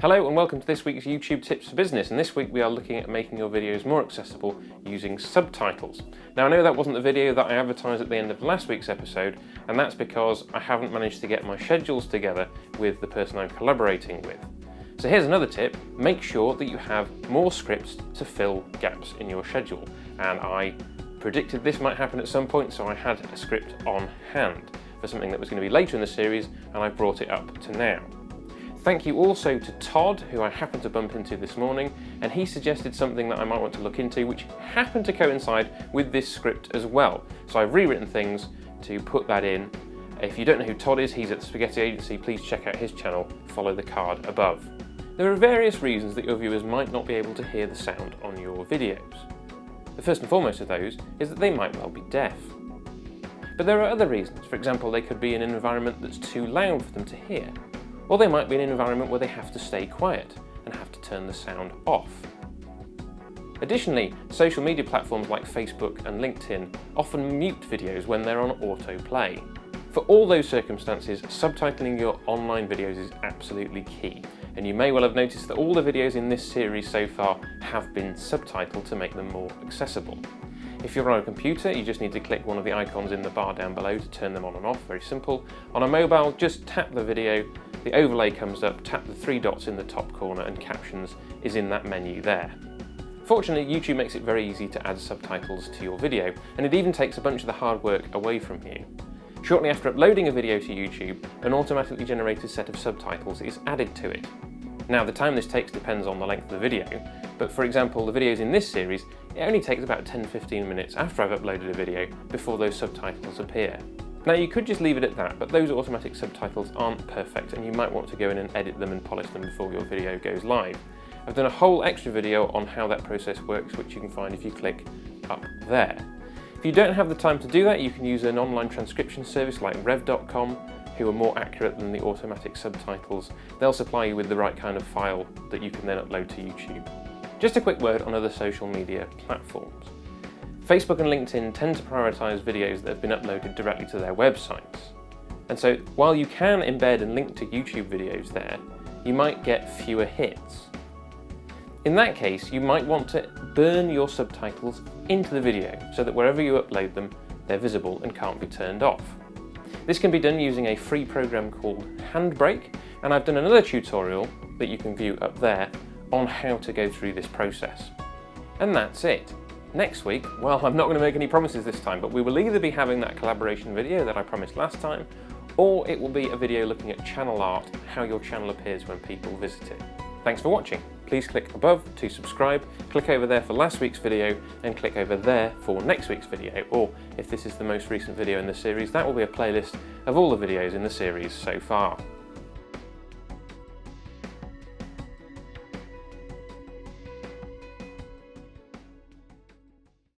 Hello and welcome to this week's YouTube Tips for Business, and this week we are looking at making your videos more accessible using subtitles. Now I know that wasn't the video that I advertised at the end of last week's episode, and that's because I haven't managed to get my schedules together with the person I'm collaborating with. So here's another tip: make sure that you have more scripts to fill gaps in your schedule. And I predicted this might happen at some point, so I had a script on hand for something that was going to be later in the series, and I brought it up to now. Thank you also to Todd, who I happened to bump into this morning, and he suggested something that I might want to look into, which happened to coincide with this script as well. So I've rewritten things to put that in. If you don't know who Todd is, he's at the Spaghetti Agency. Please check out his channel, follow the card above. There are various reasons that your viewers might not be able to hear the sound on your videos. The first and foremost of those is that they might well be deaf. But there are other reasons. For example, they could be in an environment that's too loud for them to hear. Or they might be in an environment where they have to stay quiet and have to turn the sound off. Additionally, social media platforms like Facebook and LinkedIn often mute videos when they're on autoplay. For all those circumstances, subtitling your online videos is absolutely key, and you may well have noticed that all the videos in this series so far have been subtitled to make them more accessible. If you're on a computer, you just need to click one of the icons in the bar down below to turn them on and off, very simple. On a mobile, just tap the video, the overlay comes up, tap the three dots in the top corner, and captions is in that menu there. Fortunately, YouTube makes it very easy to add subtitles to your video, and it even takes a bunch of the hard work away from you. Shortly after uploading a video to YouTube, an automatically generated set of subtitles is added to it. Now, the time this takes depends on the length of the video, but for example, the videos in this series, it only takes about 10-15 minutes after I've uploaded a video before those subtitles appear. Now, you could just leave it at that, but those automatic subtitles aren't perfect, and you might want to go in and edit them and polish them before your video goes live. I've done a whole extra video on how that process works, which you can find if you click up there. If you don't have the time to do that, you can use an online transcription service like rev.com, who are more accurate than the automatic subtitles. They'll supply you with the right kind of file that you can then upload to YouTube. Just a quick word on other social media platforms. Facebook and LinkedIn tend to prioritise videos that have been uploaded directly to their websites. And so while you can embed and link to YouTube videos there, you might get fewer hits. In that case, you might want to burn your subtitles into the video so that wherever you upload them, they're visible and can't be turned off. This can be done using a free program called Handbrake, and I've done another tutorial that you can view up there on how to go through this process. And that's it. Next week, well, I'm not going to make any promises this time, but we will either be having that collaboration video that I promised last time, or it will be a video looking at channel art, how your channel appears when people visit it. Thanks for watching. Please click above to subscribe, click over there for last week's video, and click over there for next week's video, or if this is the most recent video in the series, that will be a playlist of all the videos in the series so far.